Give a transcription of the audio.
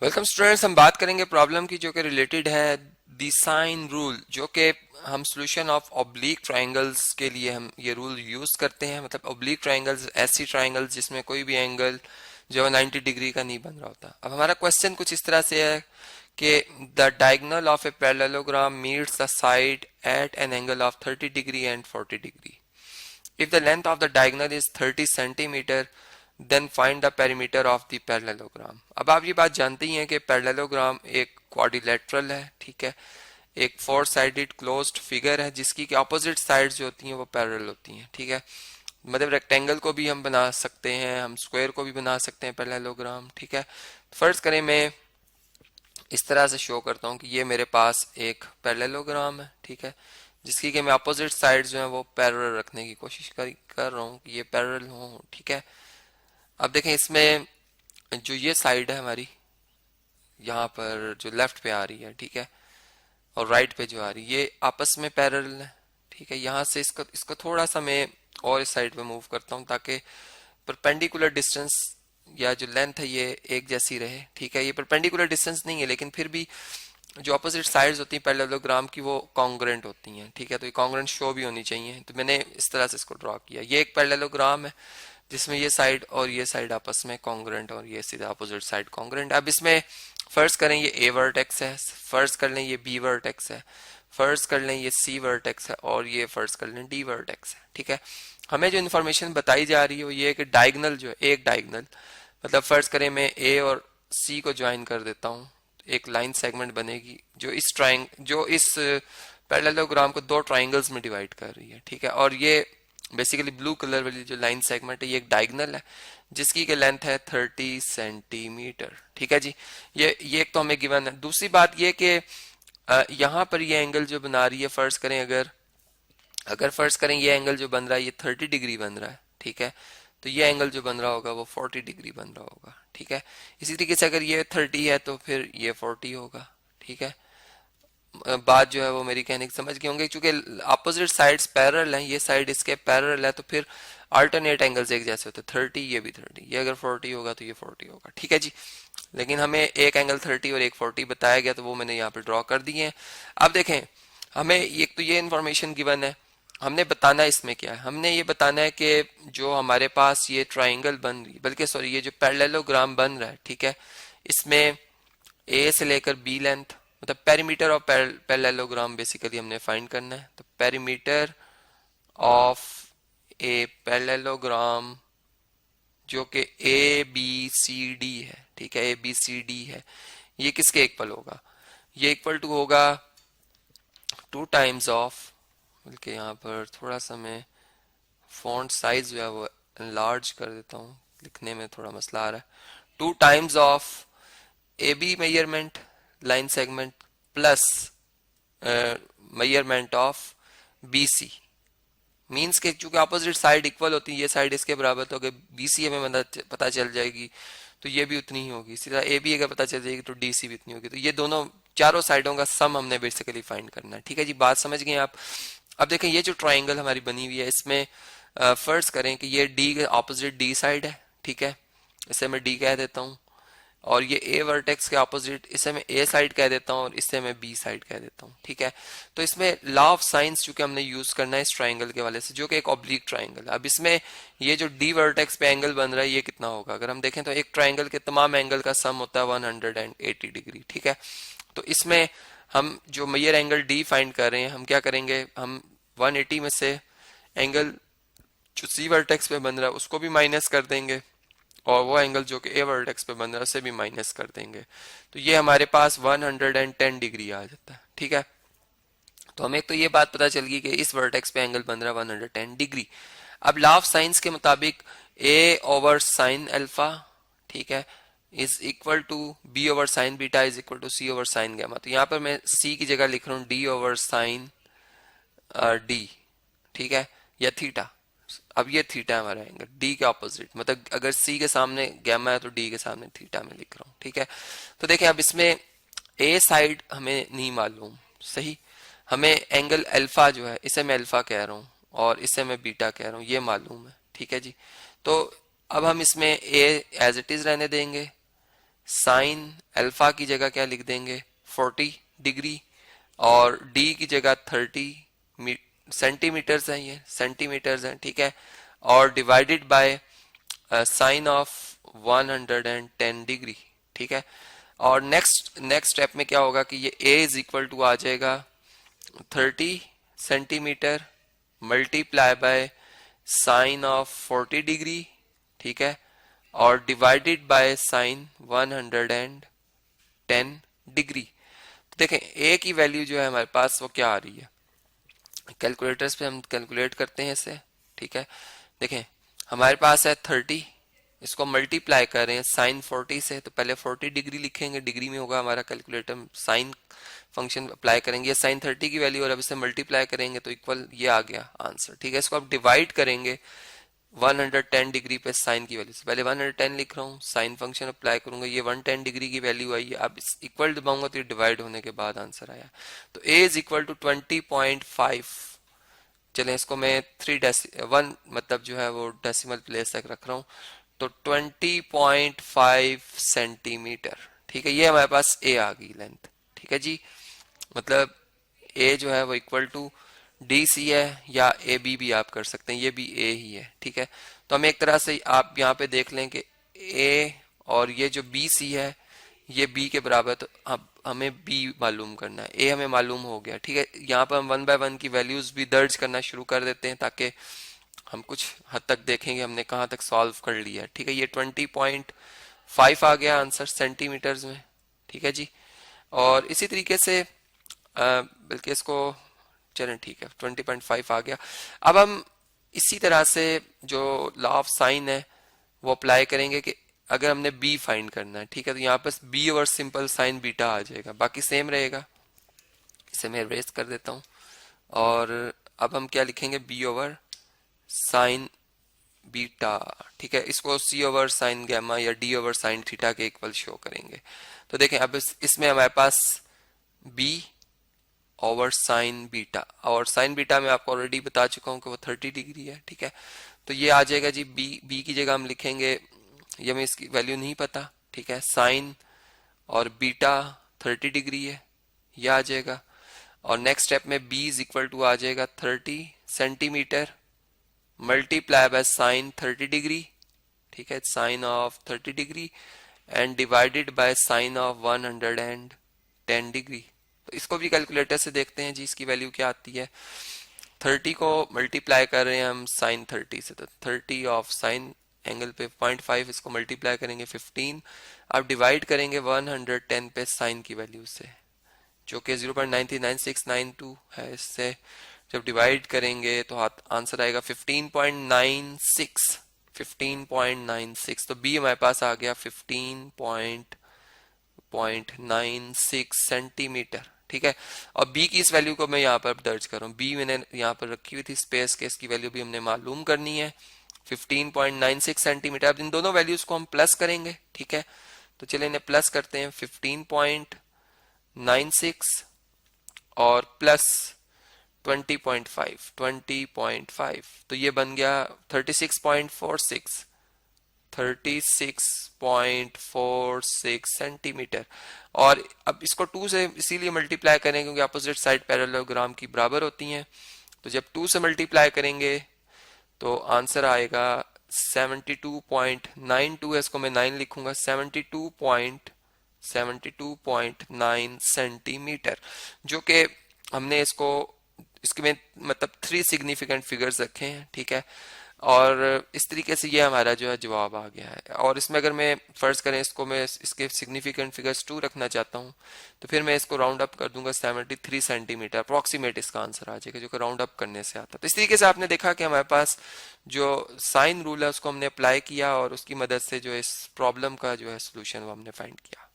Welcome students, हम बात करेंगे प्रॉब्लम की जो कि रिलेटेड है द साइन रूल, जो कि हम सॉल्यूशन ऑफ ऑब्लिक ट्रायंगल्स के लिए हम ये रूल यूज करते हैं। मतलब ऑब्लिक ट्रायंगल्स ऐसी ट्रायंगल्स जिसमें कोई भी एंगल जो है 90 डिग्री का नहीं बन रहा होता। अब हमारा क्वेश्चन कुछ इस तरह से है कि the diagonal of a parallelogram meets the side at an angle of 30 degree and 40 degree. If the length of the diagonal is 30 centimeter, then find the perimeter of the parallelogram। अब आप ये बात जानते ही हैं कि पैरेललोग्राम एक quadrilateral है, ठीक है, एक फोर साइडेड क्लोज्ड फिगर है जिसकी की अपोजिट साइड्स जो होती हैं वो पैरेलल होती हैं, ठीक है। मतलब रेक्टेंगल को भी हम बना सकते हैं, हम स्क्वायर को भी बना सकते हैं पैरेललोग्राम, ठीक है। फर्स्ट करें, मैं इस तरह से शो करता हूँ कि ये मेरे पास एक पैरेललोग्राम है, ठीक है, जिसकी कि मैं अपोजिट साइड जो है वो पैरेलल रखने की कोशिश कर रहा हूँ कि ये पैरेलल हो, ठीक है। अब देखें, इसमें जो ये साइड है हमारी यहाँ पर जो लेफ्ट पे आ रही है, ठीक है, और राइट पे जो आ रही है, ये आपस में पैरेलल है, ठीक है। यहाँ से इसको थोड़ा सा मैं और इस साइड पे मूव करता हूँ ताकि परपेंडिकुलर डिस्टेंस या जो लेंथ है ये एक जैसी रहे, ठीक है। ये परपेंडिकुलर डिस्टेंस नहीं है लेकिन फिर भी जो अपोजिट साइड्स होती हैं पैरेललोग्राम की वो कॉन्ग्रुएंट होती हैं, ठीक है। तो ये कॉन्ग्रुएंट शो भी होनी चाहिए, तो मैंने इस तरह से इसको ड्रॉ किया। ये एक पैरेललोग्राम है जिसमें ये साइड और ये साइड आपस में कॉन्ग्रुएंट और ये सीधा अपोजिट साइड कॉन्ग्रुएंट। अब इसमें फर्स्ट करें ये ए वर्टेक्स है, फर्स्ट कर लें ये बी वर्टेक्स है, फर्स्ट कर लें ये सी वर्टेक्स है और ये फर्स्ट कर लें डी वर्टेक्स है, ठीक है। हमें जो इन्फॉर्मेशन बताई जा रही है वो ये है कि डायगोनल जो है, एक डायगोनल मतलब फर्स्ट करें मैं ए और सी को ज्वाइन कर देता हूँ, एक लाइन सेगमेंट बनेगी जो इस पैरेललोग्राम को दो ट्राइंगल्स में डिवाइड कर रही है, ठीक है। और ये बेसिकली ब्लू कलर वाली जो लाइन सेगमेंट है ये एक डायगोनल है जिसकी के लेंथ है 30 सेंटीमीटर, ठीक है जी। ये एक तो हमें गिवन है। दूसरी बात ये कि यहाँ पर ये एंगल जो बना रही है, फर्स्ट करें अगर फर्स्ट करें ये एंगल जो बन रहा है ये 30 डिग्री बन रहा है, ठीक है, तो ये एंगल जो बन रहा होगा वो 40 डिग्री बन रहा होगा, ठीक है। इसी तरीके से अगर ये 30 है तो फिर ये 40 होगा, ठीक है। बात जो है वो मेरी कहने की समझ गए होंगे, क्योंकि अपोजिट साइड्स पैरेलल हैं, ये साइड इसके पैरेलल है तो फिर अल्टरनेट एंगल्स एक जैसे होते हैं। 30 ये भी 30, ये अगर 40 होगा तो ये 40 होगा, ठीक है जी। लेकिन हमें एक एंगल 30 और एक 40 बताया गया तो वो मैंने यहाँ पे ड्रॉ कर दिए हैं। अब देखें, हमें एक तो ये इन्फॉर्मेशन गिवन है, हमने बताना है इसमें क्या है, हमने ये बताना है कि जो हमारे पास ये ट्राइंगल बन रही, बल्कि सॉरी ये जो पैरेललोग्राम बन रहा है, ठीक है, इसमें ए से लेकर बी लेंथ, मतलब पेरीमीटर ऑफ पैरेललोग्राम बेसिकली हमने फाइंड करना है। तो पेरीमीटर ऑफ ए पैरेललोग्राम जो कि ए बी सी डी है, ठीक है, ए बी सी डी है, ये किसके इक्वल होगा? ये इक्वल टू होगा 2 टाइम्स ऑफ, बल्कि यहाँ पर थोड़ा सा मैं फॉन्ट साइज जो है वो लार्ज कर देता हूँ, लिखने में थोड़ा मसला आ रहा है। 2 times of A B measurement line segment plus measurement of B C, means के चूंकि अपोजिट साइड इक्वल होती है, ये साइड इसके बराबर, तो अगर बी सी हमें पता चल जाएगी तो ये भी उतनी ही होगी, इसी तरह ए बी अगर पता चल जाएगी तो डी सी भी उतनी होगी। तो ये दोनों चारों साइडों का सम हमने बेसिकली फाइंड करना है, ठीक है जी। बात समझ गए आप? अब देखें ये जो ट्राइंगल हमारी बनी हुई है इसमें फर्स्ट करें कि ये डी के ऑपोजिट डी साइड है, ठीक है, इसे मैं डी कह देता हूँ, और ये ए वर्टेक्स के ऑपोजिट इसे मैं ए साइड कह देता हूँ और इसे मैं बी साइड कह देता हूँ, ठीक है। तो इसमें लॉ ऑफ साइंस चूंकि हमने यूज करना है इस ट्राइंगल के वाले से, जो कि एक ऑब्लिक ट्राइंगल है। अब इसमें ये जो डी वर्टेक्स पे एंगल बन रहा है ये कितना होगा? अगर हम देखें तो एक ट्राइंगल के तमाम एंगल का सम होता है 180 डिग्री, ठीक है। तो इसमें हम जो मेजर एंगल डी फाइंड कर रहे हैं, हम क्या करेंगे, हम 180 में से एंगल जो सी वर्टेक्स पे बन रहा है उसको भी माइनस कर देंगे और वो एंगल जो कि ए वर्टेक्स पे बन रहा है उसे भी माइनस कर देंगे, तो ये हमारे पास 110 डिग्री आ जाता है, ठीक है। तो हमें तो ये बात पता चल गई कि इस वर्टेक्स पे एंगल बन रहा है 110 डिग्री। अब लॉ ऑफ साइंस के मुताबिक ए ओवर साइन अल्फा, ठीक है, is equal to B over sine beta is equal to C over sine gamma. तो यहाँ पर मैं सी की जगह लिख रहा हूँ डी ओवर साइन डी, ठीक है, या थीटा। अब ये थीटा है हमारा एंगल डी के ऑपोजिट, मतलब अगर सी के सामने गैमा है तो डी के सामने थीटा में लिख रहा हूँ, ठीक है। तो देखें अब इसमें ए साइड हमें नहीं मालूम, सही, हमें एंगल अल्फा जो है इसे मैं अल्फा कह रहा हूँ और इसे मैं बीटा कह रहा हूँ, ये मालूम है, ठीक है जी। तो अब हम इसमें ए एज इट इज रहने देंगे, साइन अल्फा की जगह क्या लिख देंगे 40 डिग्री, और डी की जगह 30 सेंटीमीटर्स हैं, ये सेंटीमीटर्स हैं, ठीक है, और divided by sine of 110 degree, ठीक है। और नेक्स्ट स्टेप में क्या होगा कि ये a इज इक्वल टू आ जाएगा 30 centimetre multiply by sine of 40 degree, ठीक है, और डिवाइडेड बाय साइन 110 डिग्री। तो देखें a की वैल्यू जो है हमारे पास वो क्या आ रही है, कैलकुलेटर्स पे हम कैलकुलेट करते हैं इसे, ठीक है। देखें हमारे पास है 30, इसको मल्टीप्लाई कर रहे हैं साइन 40 से, तो पहले 40 डिग्री लिखेंगे, डिग्री में होगा हमारा कैलकुलेटर, साइन फंक्शन अप्लाई करेंगे, साइन 30 की वैल्यू और अब इसे मल्टीप्लाई करेंगे तो इक्वल ये आ गया आंसर, ठीक है। इसको अब डिवाइड करेंगे 110 डिग्री पे साइन की वैल्यू से, पहले 110 लिख रहा हूँ, साइन फंक्शन अप्लाई करूंगा, ये 110 डिग्री की वैल्यू आई है, अब इक्वल दबाऊंगा तो ये डिवाइड होने के बाद आंसर आया, तो a इज इक्वल टू 20.5। चलें इसको मैं 1 मतलब जो है वो डेसिमल प्लेस तक रख रहा हूँ, तो 20.5 सेंटीमीटर, ठीक है। ये हमारे पास a आ गई लेंथ, ठीक है जी। मतलब a जो है वो इक्वल टू डी सी है, या ए बी भी आप कर सकते हैं, ये भी ए ही है, ठीक है। तो हम एक तरह से आप यहाँ पे देख लें कि ए और ये जो बी सी है ये बी के बराबर, तो अब हमें बी मालूम करना है, ए हमें मालूम हो गया, ठीक है। यहाँ पर हम 1 बाय 1 की वैल्यूज भी दर्ज करना शुरू कर देते हैं ताकि हम कुछ हद तक देखेंगे हमने कहाँ तक सॉल्व कर लिया है, ठीक है। ये 20.5 आ गया आंसर सेंटीमीटर्स में, ठीक है जी। और इसी तरीके से बल्कि इसको चलें ठीक है 20.5 आ गया। अब हम इसी तरह से जो लॉ ऑफ साइन है वो अप्लाई करेंगे कि अगर हमने बी फाइंड करना है, ठीक है, तो यहाँ पर B over simple sine beta आ जाएगा, बाकी सेम रहेगा, इसे मैं इरेज कर देता हूँ। और अब हम क्या लिखेंगे बी ओवर साइन बीटा, ठीक है, इसको सी ओवर साइन गैमा या डी ओवर साइन थीटा के इक्वल शो करेंगे। तो देखें अब इसमें हमारे पास बी ओवर साइन बीटा, और साइन बीटा में आपको ऑलरेडी बता चुका हूं कि वो 30 डिग्री है, ठीक है। तो ये आ जाएगा जी बी की जगह हम लिखेंगे, ये हमें इसकी वैल्यू नहीं पता, ठीक है, साइन और बीटा 30 डिग्री है, ये आ जाएगा। और नेक्स्ट स्टेप में b इज इक्वल टू आ जाएगा 30 centimetre multiply by sine 30 degree, ठीक है, sine of 30 degree and divided by sine of 110 degree. तो इसको भी कैलकुलेटर से देखते हैं जी इसकी वैल्यू क्या आती है। 30 को मल्टीप्लाई कर रहे हैं हम साइन 30 से, तो 30 ऑफ साइन एंगल पे 0.5, इसको मल्टीप्लाई करेंगे 15, अब डिवाइड करेंगे 110 पे साइन की वैल्यू से जो कि 0.939692 है, इससे जब डिवाइड करेंगे तो आंसर आएगा 15.96। तो बी हमारे पास आ गया 15.96 सेंटीमीटर, ठीक है। और बी की इस वैल्यू को मैं यहाँ पर दर्ज कर रहा हूँ, बी मैंने यहाँ पर रखी हुई थी स्पेस के, इसकी वैल्यू भी हमने मालूम करनी है 15.96 सेंटीमीटर। अब इन दोनों वैल्यूज को हम प्लस करेंगे, ठीक है, तो चलिए इन्हें प्लस करते हैं 15.96 और प्लस 20.5 तो ये बन गया 36.46 सेंटीमीटर। और अब इसको 2 से इसीलिए मल्टीप्लाई करें क्योंकि अपोजिट साइड पैरेललोग्राम की बराबर होती हैं, तो जब 2 से मल्टीप्लाई करेंगे तो आंसर आएगा 72.92 है, इसको मैं 9 लिखूंगा, 72.9 सेंटीमीटर, जो कि हमने इसके में मतलब 3 सिग्निफिकेंट फिगर्स रखे हैं, ठीक है। और इस तरीके से ये हमारा जो है जवाब आ गया है। और इसमें अगर मैं फर्ज करें इसको मैं इसके सिग्निफिकेंट फिगर्स 2 रखना चाहता हूँ तो फिर मैं इसको राउंड अप कर दूंगा 73 सेंटीमीटर अप्रॉक्सीमेट इसका आंसर आ जाएगा, जो कि राउंड अप करने से आता है। तो इस तरीके से आपने देखा कि हमारे पास जो साइन रूल है उसको हमने अप्लाई किया और उसकी मदद से जो इस प्रॉब्लम का जो है सोल्यूशन वो हमने फाइंड किया।